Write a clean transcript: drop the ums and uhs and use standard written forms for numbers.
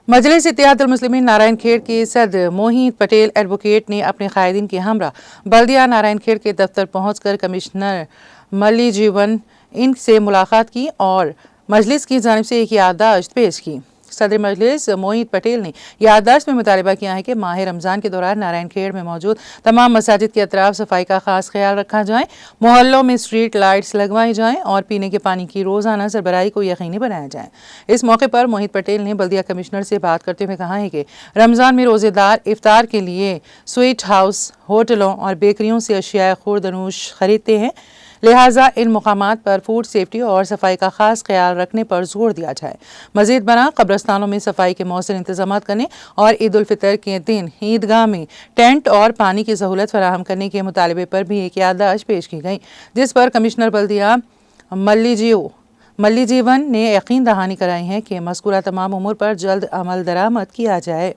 مجلس اتحاد المسلمین نارائن کھیڑ کے صدر موہت پٹیل ایڈوکیٹ نے اپنے قائدین کے ہمراہ بلدیہ نارائن کھیڑ کے دفتر پہنچ کر کمشنر ملی جیون ان سے ملاقات کی اور مجلس کی جانب سے ایک یادداشت پیش کی۔ صدر مجلس موہت پٹیل نے یادداشت میں مطالبہ کیا ہے کہ ماہ رمضان کے دوران نارائن کھیڑ میں موجود تمام مساجد کے اطراف صفائی کا خاص خیال رکھا جائے، محلوں میں اسٹریٹ لائٹس لگوائی جائیں اور پینے کے پانی کی روزانہ سربراہی کو یقینی بنایا جائے۔ اس موقع پر موہت پٹیل نے بلدیہ کمشنر سے بات کرتے ہوئے کہا ہے کہ رمضان میں روزے دار افطار کے لیے سویٹ ہاؤس، ہوٹلوں اور بیکریوں سے اشیاء خوردنوش خریدتے ہیں، لہٰذا ان مقامات پر فوڈ سیفٹی اور صفائی کا خاص خیال رکھنے پر زور دیا جائے۔ مزید برآں قبرستانوں میں صفائی کے مؤثر انتظامات کرنے اور عید الفطر کے دن عیدگاہ میں ٹینٹ اور پانی کی سہولت فراہم کرنے کے مطالبے پر بھی ایک یادداشت پیش کی گئی، جس پر کمشنر بلدیہ ملی جیون نے یقین دہانی کرائی ہے کہ مذکورہ تمام امور پر جلد عمل درآمد کیا جائے۔